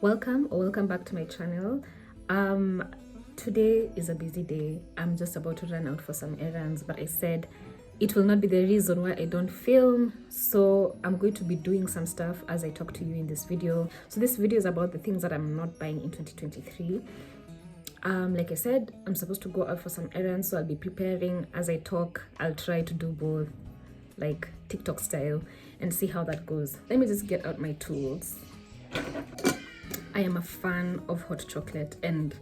Welcome back to my channel. Today is a busy day. I'm just about to run out for some errands, but I said it will not be the reason why I don't film. So I'm going to be doing some stuff as I talk to you in this video. So this video is about the things that I'm not buying in 2023. Like I said, I'm supposed to go out for some errands, so I'll be preparing as I talk. I'll try to do both, like TikTok style, and see how that goes. Let me just get out my tools. I am a fan of hot chocolate, and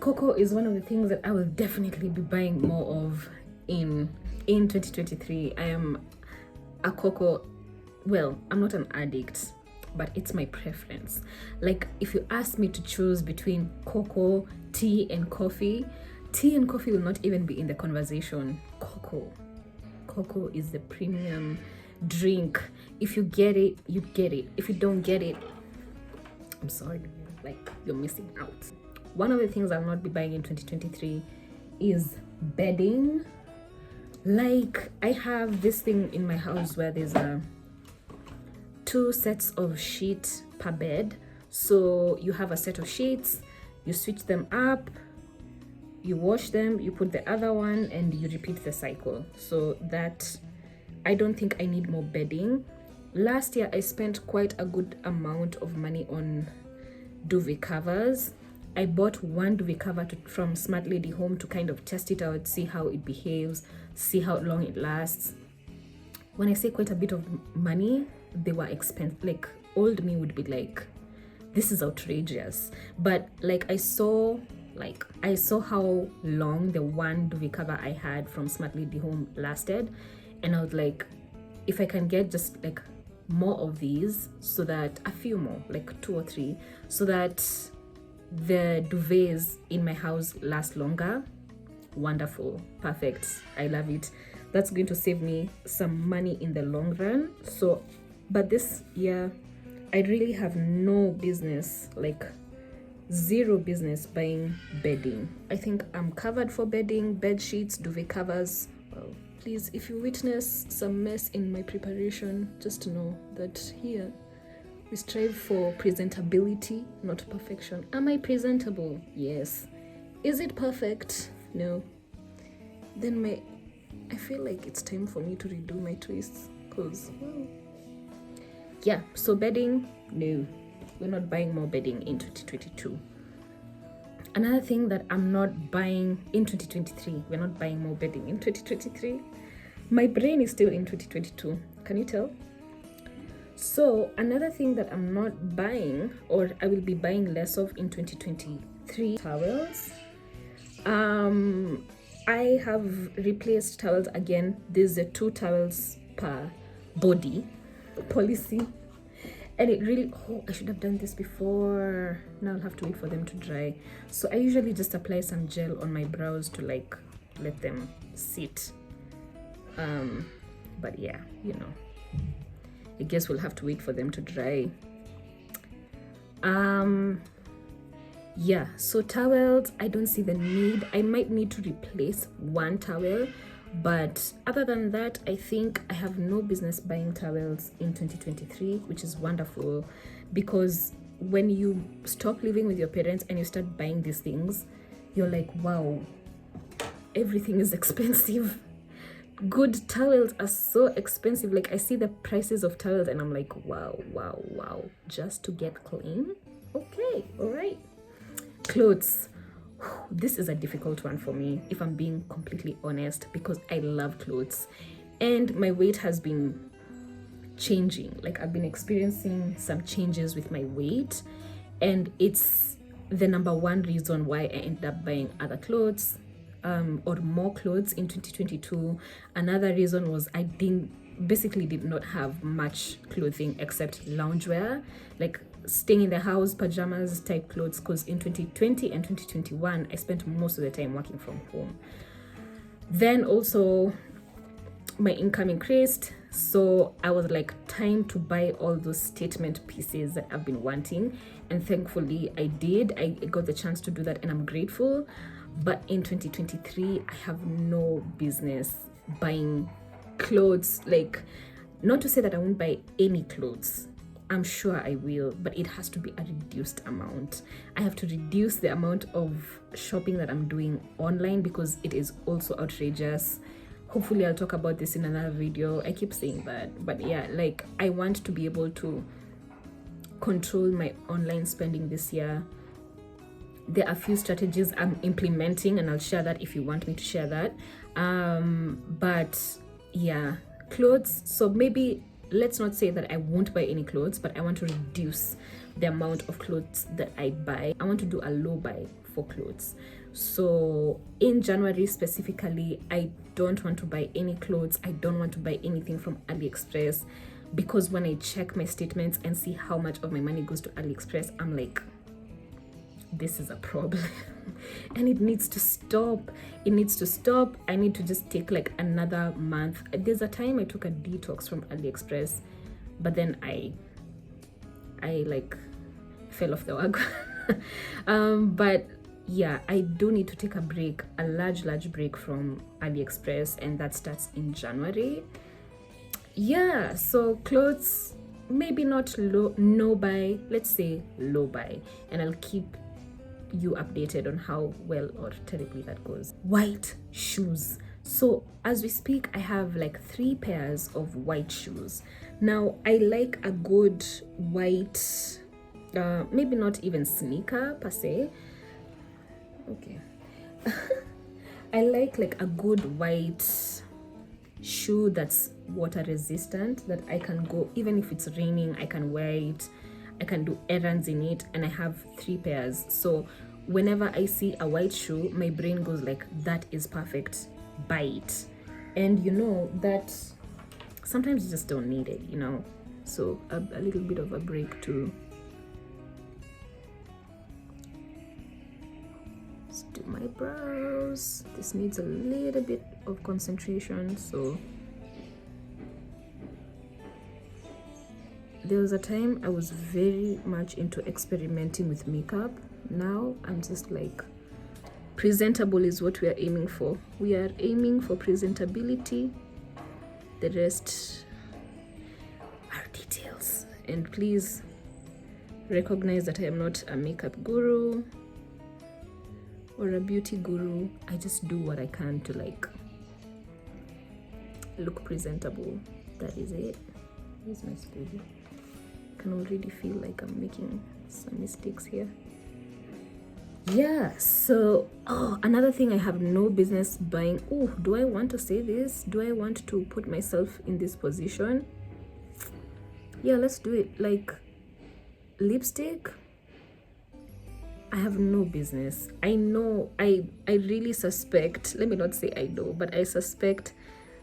cocoa is one of the things that I will definitely be buying more of in 2023. I am a cocoa, well, I'm not an addict, but it's my preference. Like, if you ask me to choose between cocoa, tea and coffee will not even be in the conversation. Cocoa is the premium drink. If you get it, you get it. If you don't get it, I'm sorry, like, you're missing out. One of the things I'll not be buying in 2023 is bedding. Like, I have this thing in my house where there's two sets of sheets per bed. So you have a set of sheets, you switch them up, you wash them, you put the other one, and you repeat the cycle. So that, I don't think I need more bedding. Last year I spent quite a good amount of money on duvet covers. I bought one duvet cover from Smart Lady Home to kind of test it out, see how it behaves, see how long it lasts. When I say quite a bit of money, they were expensive. Like, old me would be like, this is outrageous. But like, I saw how long the one duvet cover I had from Smart Lady Home lasted, and I was like, if I can get just like more of these, so that a few more, like 2 or 3, so that the duvets in my house last longer, wonderful, perfect, I love it. That's going to save me some money in the long run. So, but this year I really have no business, like zero business buying bedding. I think I'm covered for bedding, bed sheets, duvet covers. Well, please, if you witness some mess in my preparation, just know that here we strive for presentability, not perfection. Am I presentable? Yes. Is it perfect? No. Then I feel like it's time for me to redo my twists, because, well, yeah. So bedding, no, we're not buying more bedding in 2022. Another thing that I'm not buying in 2023, we're not buying more bedding in 2023. My brain is still in 2022. Can you tell? So another thing that I'm not buying, or I will be buying less of in 2023, towels. I have replaced towels again. There's a 2 towels per body policy. And it really, I should have done this before. Now I'll have to wait for them to dry. So I usually just apply some gel on my brows to like let them sit. But yeah, you know, I guess we'll have to wait for them to dry. Yeah, so towels, I don't see the need. I might need to replace one towel, but other than that, I think I have no business buying towels in 2023, which is wonderful, because when you stop living with your parents and you start buying these things, you're like, wow, everything is expensive. Good towels are so expensive. Like, I see the prices of towels and I'm like, wow, just to get clean. Okay, all right. Clothes. This is a difficult one for me, if I'm being completely honest, because I love clothes and my weight has been changing. Like, I've been experiencing some changes with my weight, and it's the number one reason why I ended up buying other clothes, or more clothes in 2022. Another reason was I basically did not have much clothing except loungewear, like staying in the house, pajamas type clothes, because in 2020 and 2021 I spent most of the time working from home. Then also my income increased, so I was like, time to buy all those statement pieces that I've been wanting, and thankfully I did. I got the chance to do that and I'm grateful. But in 2023 I have no business buying clothes. Like, not to say that I won't buy any clothes, I'm sure I will, but it has to be a reduced amount. I have to reduce the amount of shopping that I'm doing online because it is also outrageous. Hopefully I'll talk about this in another video. I keep saying that, but yeah, like I want to be able to control my online spending this year. There are a few strategies I'm implementing, and I'll share that if you want me to share that. But yeah, clothes. So maybe let's not say that I won't buy any clothes, but I want to reduce the amount of clothes that I buy. I want to do a low buy for clothes. So in January specifically, I don't want to buy any clothes. I don't want to buy anything from AliExpress, because when I check my statements and see how much of my money goes to AliExpress, I'm like, this is a problem. And it needs to stop. It needs to stop. I need to just take like another month. There's a time I took a detox from AliExpress, but then I like fell off the wagon. But yeah, I do need to take a break, a large break from AliExpress, and that starts in January. Yeah, so clothes, maybe not no buy, let's say low buy, and I'll keep you updated on how well or terribly that goes. White shoes. So as we speak, I have like 3 pairs of white shoes. Now I like a good white, maybe not even sneaker per se. Okay. I like a good white shoe that's water resistant, that I can go, even if it's raining, I can wear it, I can do errands in it, and I have 3 pairs. So whenever I see a white shoe, my brain goes like, that is perfect, buy it. And you know that sometimes you just don't need it, you know. So a little bit of a break too. Let's do my brows. This needs a little bit of concentration. So there was a time I was very much into experimenting with makeup. Now I'm just like, presentable is what we are aiming for. We are aiming for presentability. The rest are details. And please recognize that I am not a makeup guru or a beauty guru. I just do what I can to like look presentable. That is it. Here's my spoon. I can already feel like I'm making some mistakes here. Yeah, so another thing I have no business buying. Oh, do I want to say this? Do I want to put myself in this position? Yeah, let's do it. Like lipstick, I have no business. I know, I really suspect, let me not say I know, but I suspect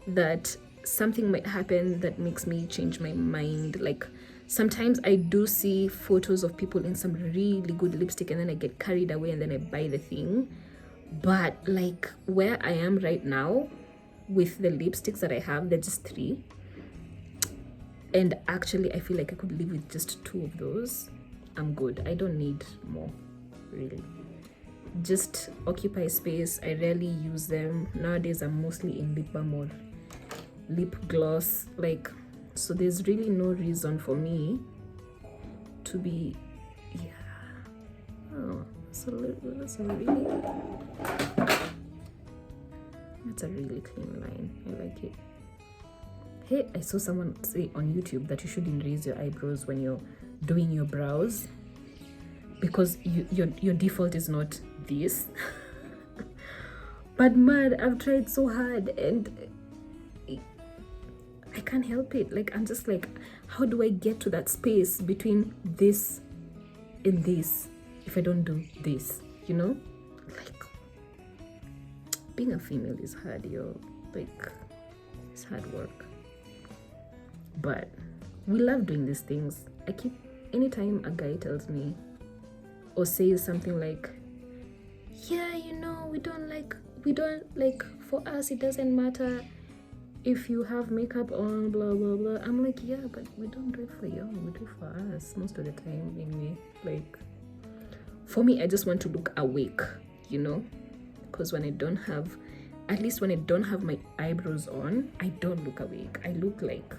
that something might happen that makes me change my mind. Like sometimes I do see photos of people in some really good lipstick, and then I get carried away and then I buy the thing. But like where I am right now with the lipsticks that I have, they're just 3. And actually I feel like I could live with just 2 of those. I'm good. I don't need more, really. Just occupy space. I rarely use them. Nowadays I'm mostly in lip balm or lip gloss, like, so there's really no reason for me to be, yeah. Oh, that's a really clean line. I like it. Hey, I saw someone say on YouTube that you shouldn't raise your eyebrows when you're doing your brows, because your default is not this. But man, I've tried so hard and I can't help it. Like I'm just like, how do I get to that space between this and this if I don't do this, you know? Like being a female is hard, yo. Like it's hard work, but we love doing these things. I keep, anytime a guy tells me or says something like, yeah, you know, we don't like, for us it doesn't matter if you have makeup on, blah blah blah. I'm like, yeah, but we don't do it for you, we do it for us most of the time anyway. Like for me, I just want to look awake, you know, because when I don't have, at least when I don't have my eyebrows on, I don't look awake. I look like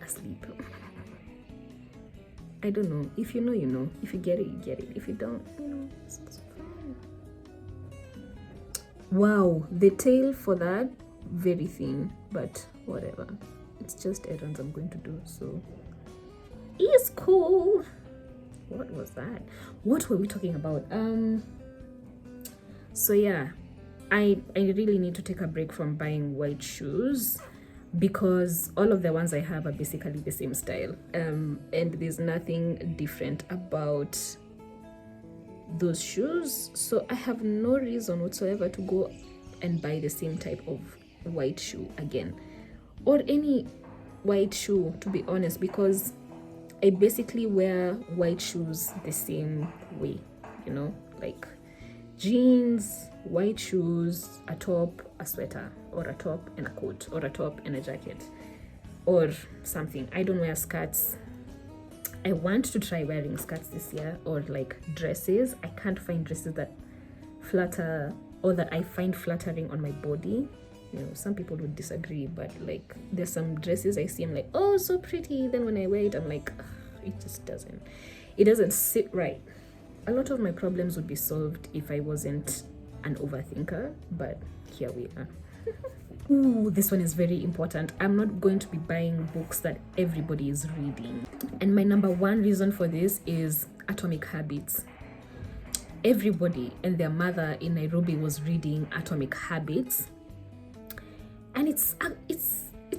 asleep. I don't know. If you know, you know. If you get it, you get it. If you don't, you know, it's fine. Wow, the tail for that, very thin, but whatever. It's just errands I'm going to do, so it's cool. What was that? What were we talking about? So yeah, I really need to take a break from buying white shoes because all of the ones I have are basically the same style, and there's nothing different about those shoes. So I have no reason whatsoever to go and buy the same type of white shoe again, or any white shoe, to be honest, because I basically wear white shoes the same way, you know, like jeans, white shoes, a top, a sweater, or a top and a coat, or a top and a jacket, or something. I don't wear skirts. I want to try wearing skirts this year, or like dresses. I can't find dresses that flatter or that I find flattering on my body. You know, some people would disagree, but like there's some dresses I see, I'm like, oh, so pretty. Then when I wear it, I'm like, it just doesn't sit right. A lot of my problems would be solved if I wasn't an overthinker, but here we are. Ooh, this one is very important. I'm not going to be buying books that everybody is reading. And my number one reason for this is Atomic Habits. Everybody and their mother in Nairobi was reading Atomic Habits. And it's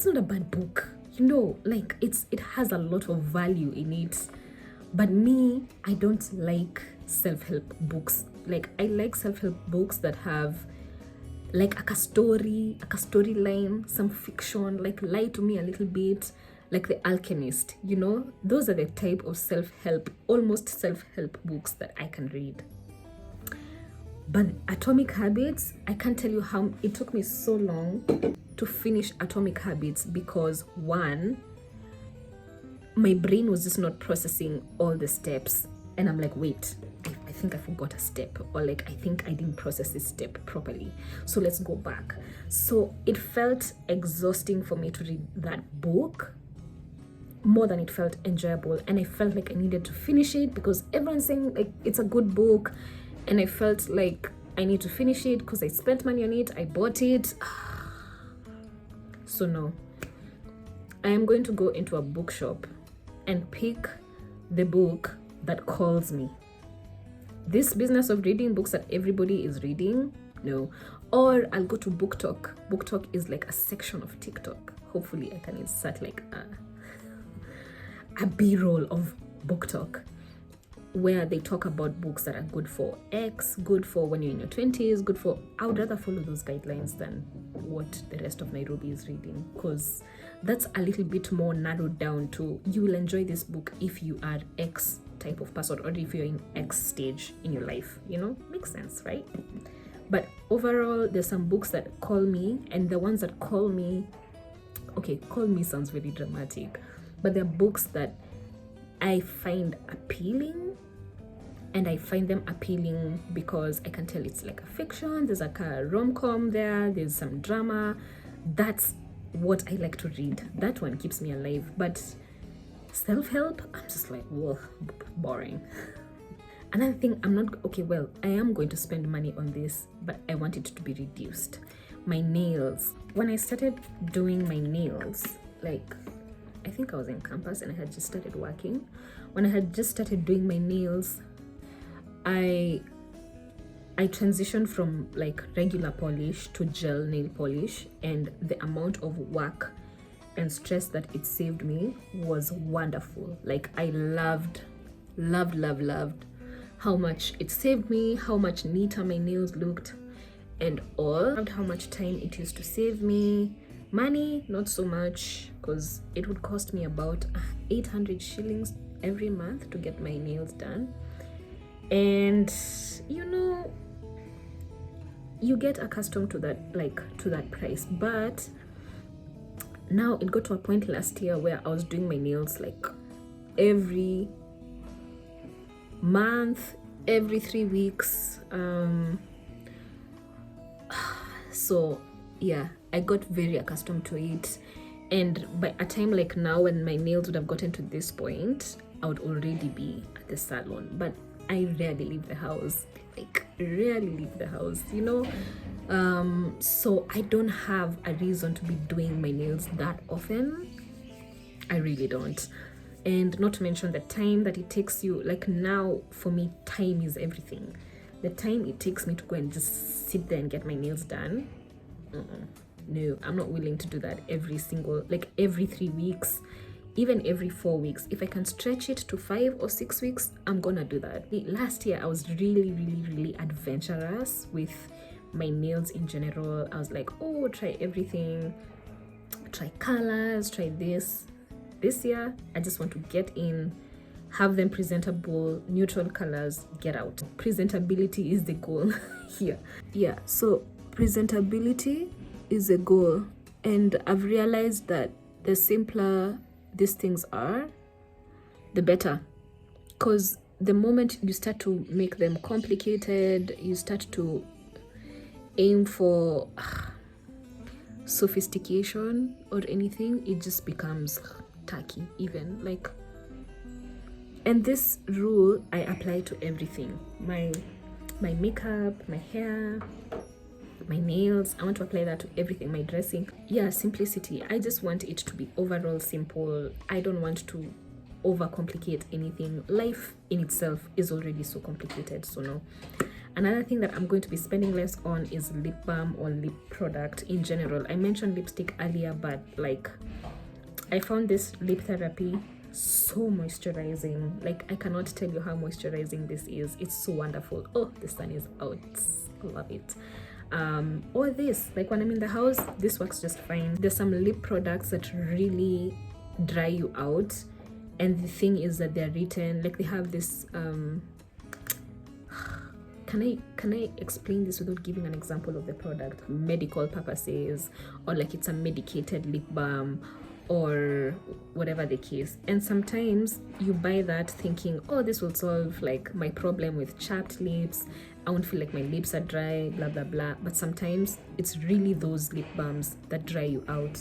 not a bad book. You know, like it has a lot of value in it. But me, I don't like self-help books. Like I like self-help books that have like a storyline, some fiction, like lie to me a little bit, like The Alchemist, you know? Those are the type of almost self-help books that I can read. But Atomic Habits, I can't tell you how it took me so long to finish Atomic Habits because one, my brain was just not processing all the steps. And I'm like, wait, I think I forgot a step, or like, I think I didn't process this step properly. So let's go back. So it felt exhausting for me to read that book more than it felt enjoyable. And I felt like I needed to finish it because everyone's saying like it's a good book. And I felt like I need to finish it because I spent money on it. I bought it. So no, I am going to go into a bookshop and pick the book that calls me. This business of reading books that everybody is reading, no. Or I'll go to Book Talk. Book Talk is like a section of TikTok. Hopefully I can insert like a B-roll of Book Talk where they talk about books that are good for X, good for when you're in your 20s, good for... I would rather follow those guidelines than what the rest of Nairobi is reading, because that's a little bit more narrowed down to you will enjoy this book if you are X type of person or if you're in X stage in your life, you know? Makes sense, right? But overall, there's some books that call me, and the ones that call me, okay, call me sounds very dramatic, but they're books that I find appealing, and I find them appealing because I can tell it's like a fiction, there's like a rom-com there's some drama. That's what I like to read. That one keeps me alive. But self-help, I'm just like, whoa, boring. Another thing, I am going to spend money on this, but I want it to be reduced. My nails. When I started doing my nails, like, I think I was in campus and I had just started working. When I had just started doing my nails, I transitioned from like regular polish to gel nail polish, and the amount of work and stress that it saved me was wonderful. Like I loved how much it saved me, how much neater my nails looked, and all. How much time it used to save me. Money, not so much, because it would cost me about 800 shillings every month to get my nails done. And you know, you get accustomed to that price. But now it got to a point last year where I was doing my nails like every month, every 3 weeks. So yeah, I got very accustomed to it. And by a time like now, when my nails would have gotten to this point, I would already be at the salon, but I rarely leave the house, like rarely leave the house, you know. So I don't have a reason to be doing my nails that often. I really don't. And not to mention the time that it takes you, like now for me, time is everything. The time it takes me to go and just sit there and get my nails done, no, I'm not willing to do that every 3 weeks, even every 4 weeks. If I can stretch it to 5 or 6 weeks, I'm gonna do that. Last year I was really adventurous with my nails in general. I was like, oh, try everything, try colors, try this. This year I just want to get in, have them presentable, neutral colors, get out. Presentability is the goal here. Yeah, so presentability is a goal, and I've realized that the simpler these things are, the better. Because the moment you start to make them complicated, you start to aim for sophistication or anything, it just becomes tacky even, like. And this rule I apply to everything, my makeup, my hair, my nails. I want to apply that to everything, my dressing. Yeah, simplicity. I just want it to be overall simple. I don't want to overcomplicate anything. Life in itself is already so complicated, so no. Another thing that I'm going to be spending less on is lip balm or lip product in general. I mentioned lipstick earlier, but like, I found this lip therapy so moisturizing. Like, I cannot tell you how moisturizing this is. It's so wonderful. Oh, the sun is out. I love it. Or this, like when I'm in the house, this works just fine. There's some lip products that really dry you out, and the thing is that they're written, like they have this can I explain this without giving an example of the product? Medical purposes, or like it's a medicated lip balm, or whatever the case. And sometimes you buy that thinking, oh, this will solve like my problem with chapped lips, I won't feel like my lips are dry, blah blah blah. But sometimes it's really those lip balms that dry you out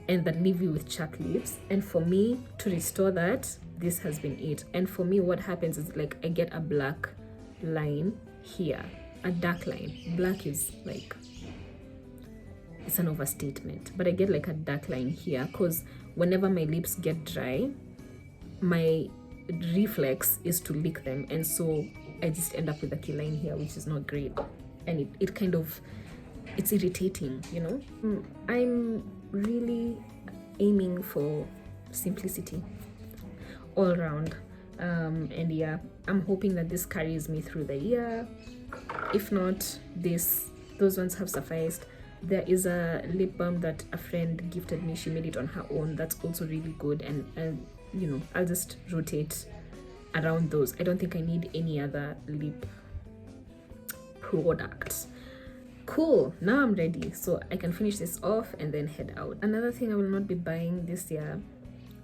and that leave you with chapped lips. And for me, to restore that, this has been it. And for me, what happens is like I get a black line here, a dark line. Black is like, it's an overstatement, but I get like a dark line here because whenever my lips get dry, my reflex is to lick them, and so I just end up with a key line here, which is not great, and it kind of, it's irritating, you know. I'm really aiming for simplicity all around, and yeah, I'm hoping that this carries me through the year. If not, those ones have sufficed. There is a lip balm that a friend gifted me. She made it on her own. That's also really good, and I'll just rotate around those. I don't think I need any other lip products. Cool, now I'm ready, so I can finish this off and then head out. Another thing I will not be buying this year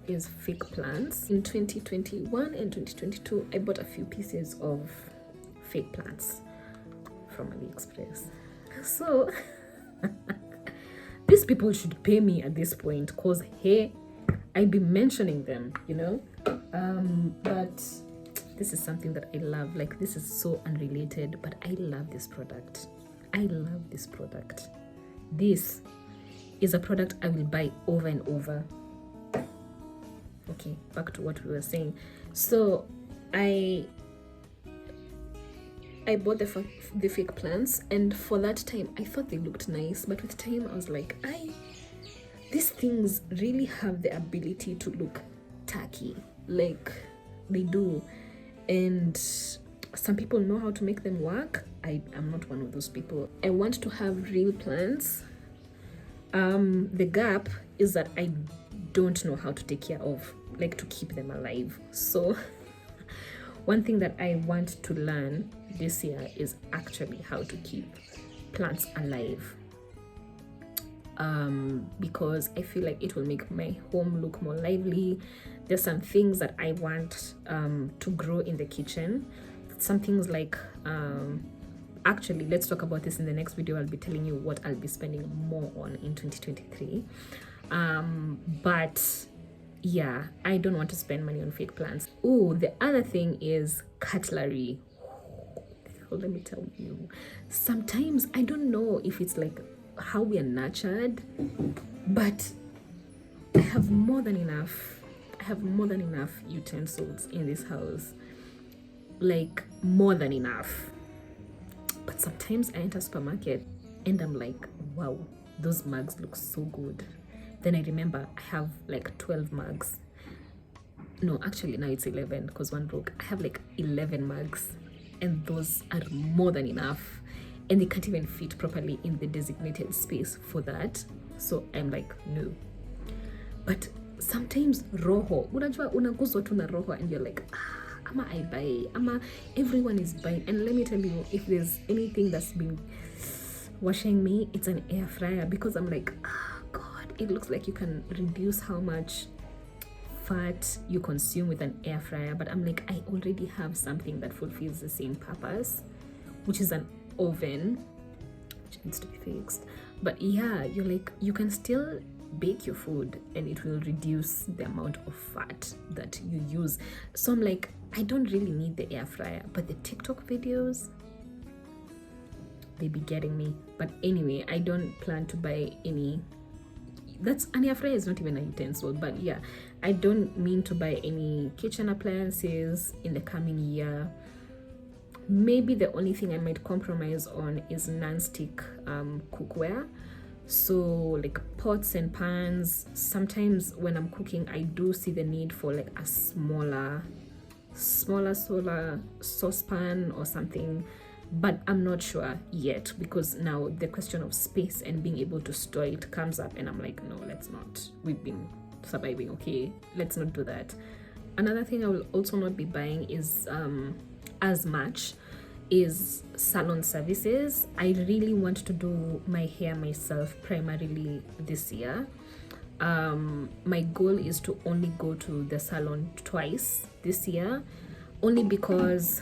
is fake plants. In 2021 and 2022, I bought a few pieces of fake plants from AliExpress. So these people should pay me at this point, because hey, I'd be mentioning them, you know. But this is something that I love. Like, this is so unrelated, but I love this product. I love this product. This is a product I will buy over and over. Okay, back to what we were saying. So I bought the fake plants, and for that time I thought they looked nice, but with time I was like, these things really have the ability to look tacky, like they do, and some people know how to make them work. I am not one of those people. I want to have real plants. The gap is that I don't know how to take care of, like, to keep them alive. So one thing that I want to learn this year is actually how to keep plants alive, because I feel like it will make my home look more lively. There's some things that I want to grow in the kitchen. Some things like, actually, let's talk about this in the next video. I'll be telling you what I'll be spending more on in 2023. But yeah, I don't want to spend money on fake plants. Oh, the other thing is cutlery. Let me tell you, sometimes I don't know if it's like how we are nurtured, but I have more than enough. I have more than enough utensils in this house, like more than enough. But sometimes I enter supermarket and I'm like, wow, those mugs look so good. Then I remember I have like 12 mugs. No, actually now it's 11 because one broke. I have like 11 mugs, and those are more than enough, and they can't even fit properly in the designated space for that. So I'm like, no. But sometimes roho, unajua unaguzwa tu na roho, and you're like, ama I buy, ama everyone is buying. And let me tell you, if there's anything that's been washing me, it's an air fryer, because I'm like, God, it looks like you can reduce how much fat you consume with an air fryer. But I'm like, I already have something that fulfills the same purpose, which is an oven, which needs to be fixed. But yeah, you're like, you can still bake your food and it will reduce the amount of fat that you use. So I'm like, I don't really need the air fryer, but the TikTok videos, they be getting me. But anyway, I don't plan to buy any. That's an air fryer is not even a utensil, but yeah, I don't mean to buy any kitchen appliances in the coming year. Maybe the only thing I might compromise on is non-stick cookware. So like pots and pans. Sometimes when I'm cooking, I do see the need for like a smaller solar saucepan or something, but I'm not sure yet, because now the question of space and being able to store it comes up, and I'm like, no, let's not. We've been surviving, okay, let's not do that. Another thing I will also not be buying is as much is salon services. I really want to do my hair myself primarily this year. My goal is to only go to the salon twice this year, only because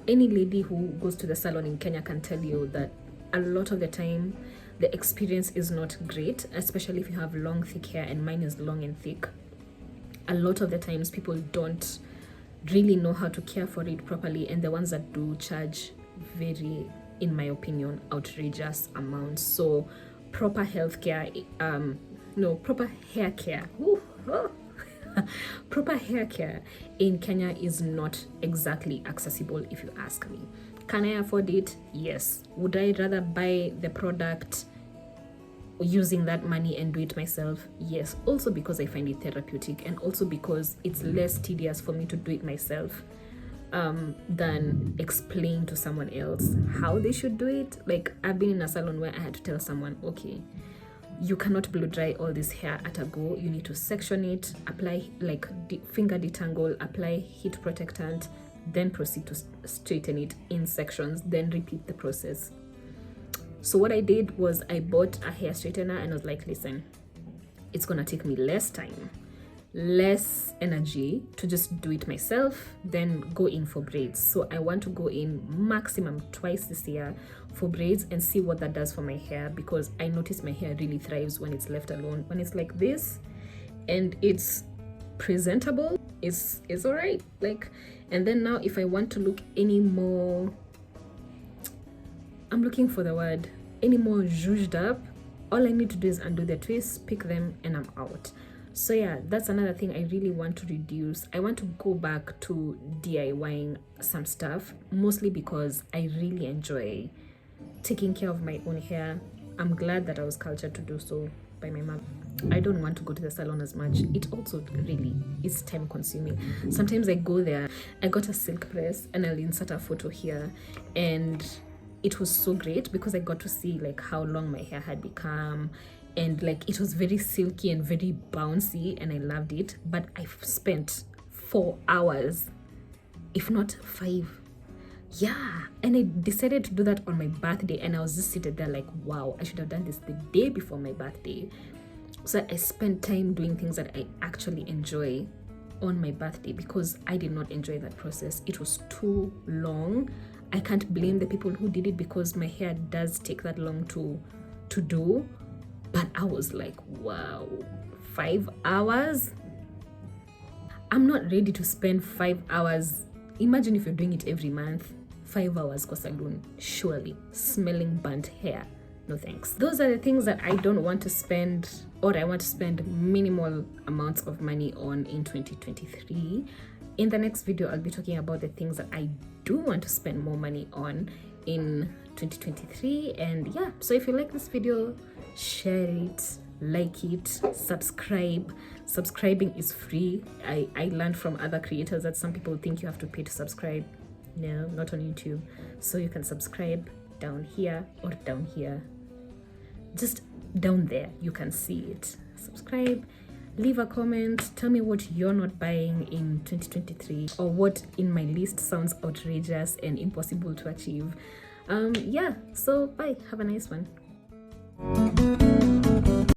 any lady who goes to the salon in Kenya can tell you that a lot of the time the experience is not great, especially if you have long thick hair, and mine is long and thick. A lot of the times people don't really know how to care for it properly, and the ones that do charge very, in my opinion, outrageous amounts. So proper proper hair care proper hair care in Kenya is not exactly accessible, if you ask me. Can I afford it? Yes. Would I rather buy the product using that money and do it myself? Yes. Also because I find it therapeutic, and also because it's less tedious for me to do it myself than explain to someone else how they should do it. Like, I've been in a salon where I had to tell someone, okay, you cannot blow dry all this hair at a go. You need to section it, apply like finger detangle, apply heat protectant, then proceed to straighten it in sections, then repeat the process. So what I did was I bought a hair straightener, and I was like, listen, it's gonna take me less time, less energy to just do it myself, then go in for braids. So I want to go in maximum twice this year for braids and see what that does for my hair, because I notice my hair really thrives when it's left alone. When it's like this and it's presentable, it's all right. Like, and then now if I want to look any more, I'm looking for the word, any more zhuzhed up, all I need to do is undo the twists, pick them, and I'm out. So yeah, that's another thing I really want to reduce. I want to go back to DIYing some stuff, mostly because I really enjoy taking care of my own hair. I'm glad that I was cultured to do so by my mom. I don't want to go to the salon as much. It also really is time consuming. Sometimes I go there, I got a silk press, and I'll insert a photo here, and it was so great because I got to see like how long my hair had become, and like it was very silky and very bouncy, and I loved it. But I've spent 4 hours, if not 5. Yeah, and I decided to do that on my birthday, and I was just seated there like, wow, I should have done this the day before my birthday. So I spent time doing things that I actually enjoy on my birthday, because I did not enjoy that process. It was too long. I can't blame the people who did it, because my hair does take that long to do. But I was like, wow, 5 hours? I'm not ready to spend 5 hours. Imagine if you're doing it every month, 5 hours for salon, surely smelling burnt hair. No thanks. Those are the things that I don't want to spend, or I want to spend minimal amounts of money on in 2023. In the next video, I'll be talking about the things that I do want to spend more money on in 2023. And yeah, so if you like this video, share it, like it, subscribe. Subscribing is free. I learned from other creators that some people think you have to pay to subscribe. No, not on YouTube. So you can subscribe down here or down here. Just down there, you can see it. Subscribe, leave a comment, tell me what you're not buying in 2023, or what in my list sounds outrageous and impossible to achieve. Yeah, so bye, have a nice one.